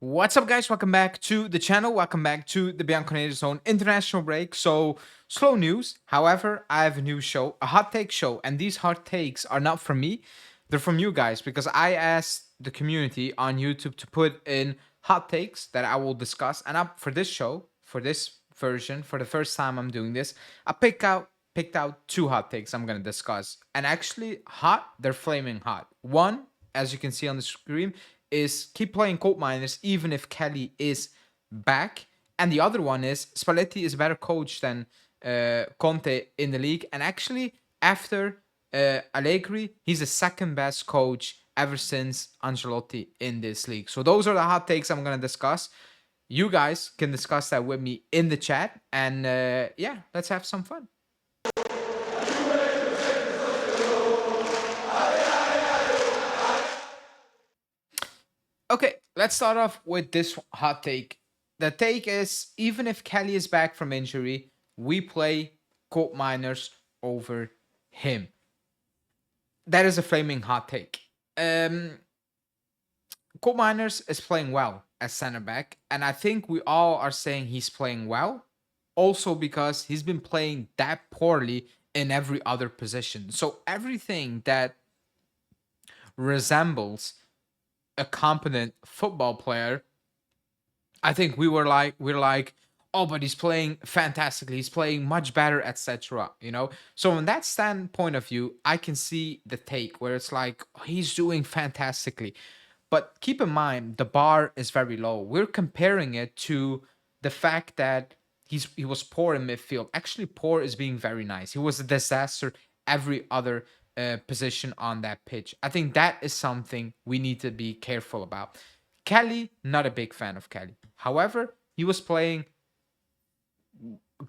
What's up, guys? Welcome back to the channel. Welcome back to the Bianconeri Zone international break. So, slow news. However, I have a new show, a hot take show, and these hot takes are not from me, they're from you guys because I asked the community on YouTube to put in hot takes that I will discuss. And up for this show, for this version, for the first time I'm doing this, I picked out two hot takes I'm gonna discuss. And actually, hot, they're flaming hot. One, as you can see on the screen, is keep playing Koopmeiners even if Kelly is back. And the other one is Spalletti is a better coach than Conte in the league. And actually, after Allegri, he's the second best coach ever since Ancelotti in this league. So those are the hot takes I'm going to discuss. You guys can discuss that with me in the chat. And yeah, let's have some fun. Okay, let's start off with this hot take. The take is even if Kelly is back from injury, we play Koopmeiners over him. That is a flaming hot take. Koopmeiners is playing well as center back, and I think we all are saying he's playing well, also because he's been playing that poorly in every other position. So everything that resembles a competent football player, I think we're like, oh, but he's playing fantastically. He's playing much better, etc. You know. So from that standpoint of view, I can see the take where it's like oh, he's doing fantastically, but keep in mind the bar is very low. We're comparing it to the fact that he was poor in midfield. Actually, poor is being very nice. He was a disaster every other position on that pitch. I think that is something we need to be careful about. Kelly, not a big fan of Kelly. However, he was playing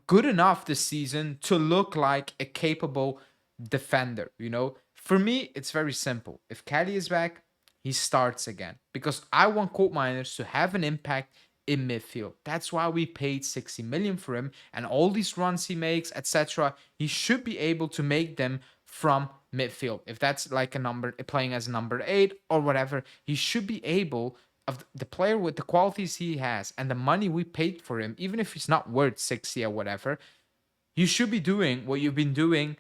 good enough this season to look like a capable defender. You know, for me, it's very simple. If Kelly is back, he starts again because I want Koopmeiners to have an impact in midfield. That's why we paid 60 million for him, and all these runs he makes, etc. He should be able to make them from midfield. If that's like a number playing as number 8 or whatever, he should be able of the player with the qualities he has and the money we paid for him, even if he's not worth 60 or whatever, you should be doing what you've been doing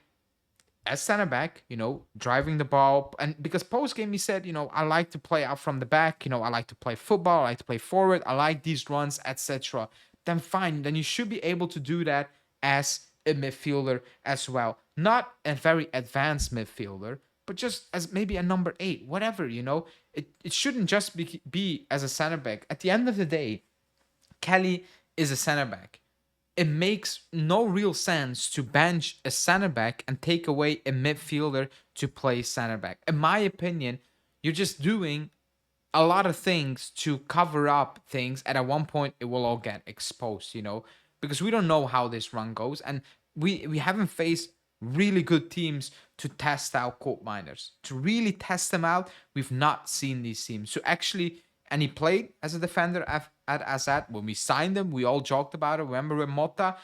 as center back, you know, driving the ball. And because post game he said, you know, I like to play out from the back, you know, I like to play football, I like to play forward, I like these runs, etc. Then fine, then you should be able to do that as a midfielder as well. Not a very advanced midfielder, but just as maybe a number 8, whatever, you know. It shouldn't just be as a center back. At the end of the day, Kelly is a center back. It makes no real sense to bench a center back and take away a midfielder to play center back. In my opinion, you're just doing a lot of things to cover up things, and at one point it will all get exposed, you know, because we don't know how this run goes, and we haven't faced really good teams to test out Koopmeiners. To really test them out, we've not seen these teams. So actually, and he played as a defender at Azad. When we signed him, we all joked about it. Remember with Motta,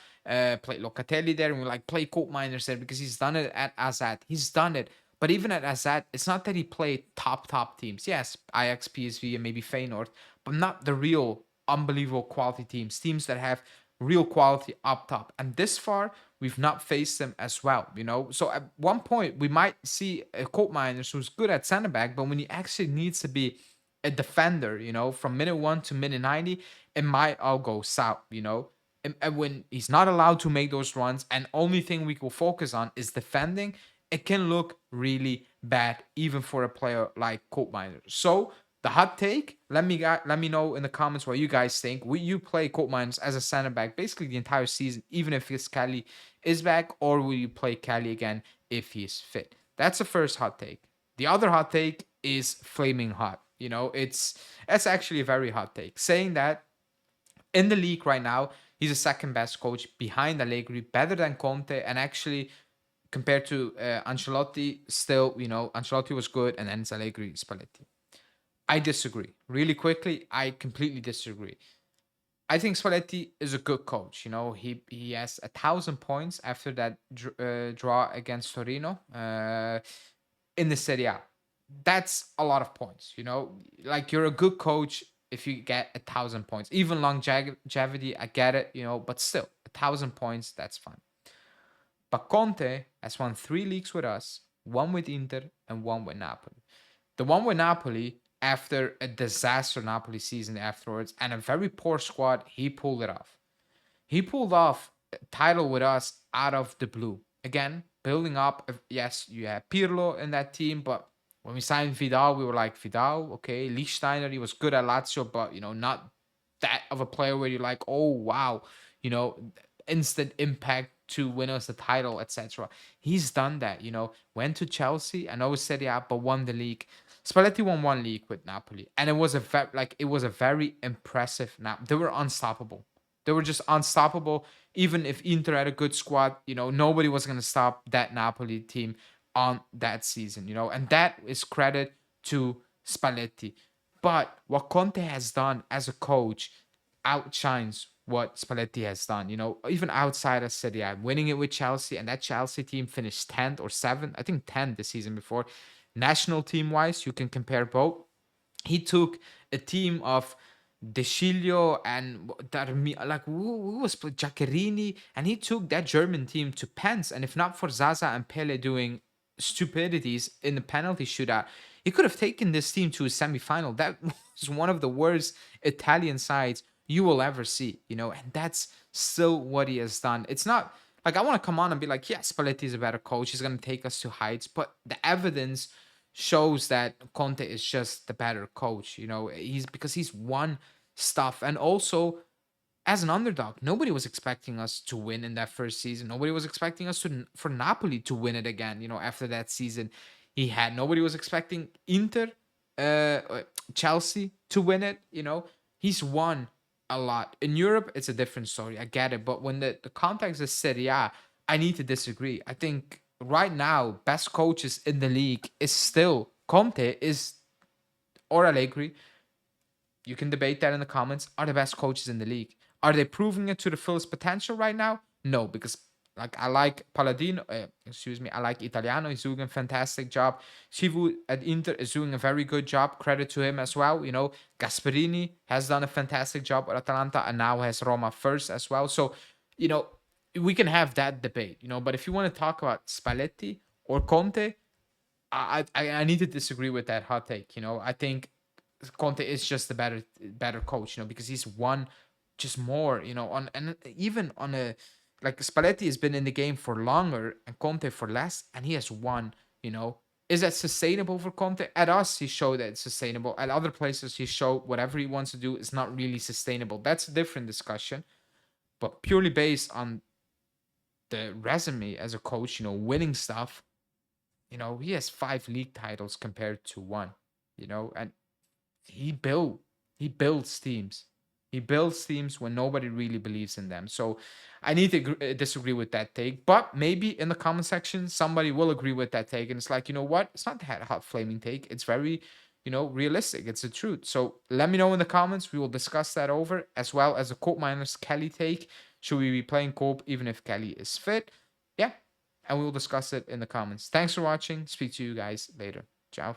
played Locatelli there, and we like play Koopmeiners there because he's done it at Azad. He's done it. But even at Azad, it's not that he played top teams. Yes, Ajax, PSV, and maybe Feyenoord, but not the real unbelievable quality teams. Teams that have real quality up top. And this far, we've not faced them as well, you know. So at one point, we might see a Koopmeiners who's good at center back, but when he actually needs to be a defender, you know, from minute 1 to minute 90, it might all go south, you know. And when he's not allowed to make those runs, and only thing we will focus on is defending, it can look really bad, even for a player like Koopmeiners. So the hot take, let me know in the comments what you guys think. Will you play Koopmeiners as a center back basically the entire season, even if his Kelly is back, or will you play Kelly again if he's fit? That's the first hot take. The other hot take is flaming hot. You know, it's actually a very hot take. Saying that in the league right now, he's the second best coach behind Allegri, better than Conte, and actually compared to Ancelotti, still, you know, Ancelotti was good, and then it's Allegri, Spalletti. I disagree. Really quickly, I completely disagree. I think Spalletti is a good coach. You know, he has 1,000 points after that draw against Torino in the Serie A. That's a lot of points. You know, like you're a good coach if you get 1,000 points. Even longevity, I get it, but still, 1,000 points, that's fine. But Conte has won 3 leagues with us, one with Inter and one with Napoli. The one with Napoli, after a disaster Napoli season afterwards and a very poor squad, he pulled it off. He pulled off a title with us out of the blue. Again, building up. Yes, you had Pirlo in that team, but when we signed Vidal, we were like, Vidal, okay. Lichtsteiner, he was good at Lazio, but, not that of a player where you're like, oh, wow, you know, instant impact to win us the title, etc. He's done that, went to Chelsea, I know it's Serie A, but won the league. Spalletti won 1 league with Napoli, and it was a very impressive. They were unstoppable. They were just unstoppable. Even if Inter had a good squad, nobody was going to stop that Napoli team on that season, and that is credit to Spalletti. But what Conte has done as a coach outshines what Spalletti has done, even outside of Serie A, winning it with Chelsea, and that Chelsea team finished 10th or 7th, I think 10th the season before. National team wise, you can compare both. He took a team of De Sciglio and like who was Giaccherini, and he took that German team to pens. And if not for Zaza and Pele doing stupidities in the penalty shootout, he could have taken this team to a semi-final. That was one of the worst Italian sides you will ever see, and that's still what he has done. It's not like I want to come on and be like, yes, Spalletti is a better coach. He's going to take us to heights, but the evidence shows that Conte is just the better coach. He's won stuff, and also as an underdog, nobody was expecting us to win in that first season. Nobody was expecting us for Napoli to win it again. After that season, nobody was expecting Inter, Chelsea to win it. He's won a lot in Europe. It's a different story. I get it, but when the context is Serie A, I need to disagree. I think right now, best coaches in the league is still Conte is or Allegri. You can debate that in the comments. Are the best coaches in the league? Are they proving it to the fullest potential right now? No, because I like Palladino. I like Italiano. He's doing a fantastic job. Chivu at Inter is doing a very good job. Credit to him as well. Gasperini has done a fantastic job at Atalanta and now has Roma first as well. So, we can have that debate. But if you want to talk about Spalletti or Conte, I need to disagree with that hot take. I think Conte is just a better coach, because he's won just more, on and even on a like Spalletti has been in the game for longer and Conte for less, and he has won. Is that sustainable for Conte? At us, he showed that it's sustainable. At other places, he showed whatever he wants to do is not really sustainable. That's a different discussion. But purely based on the resume as a coach, winning stuff, he has 5 league titles compared to one, and he built he builds teams. He builds teams when nobody really believes in them. So I need to disagree with that take, but maybe in the comment section somebody will agree with that take, and it's like, you know what? It's not that hot flaming take. It's very, realistic. It's the truth. So let me know in the comments. We will discuss that over, as well as the Koopmeiners Kelly take. Should we be playing Koop even if Kelly is fit? Yeah, and we will discuss it in the comments. Thanks for watching. Speak to you guys later. Ciao.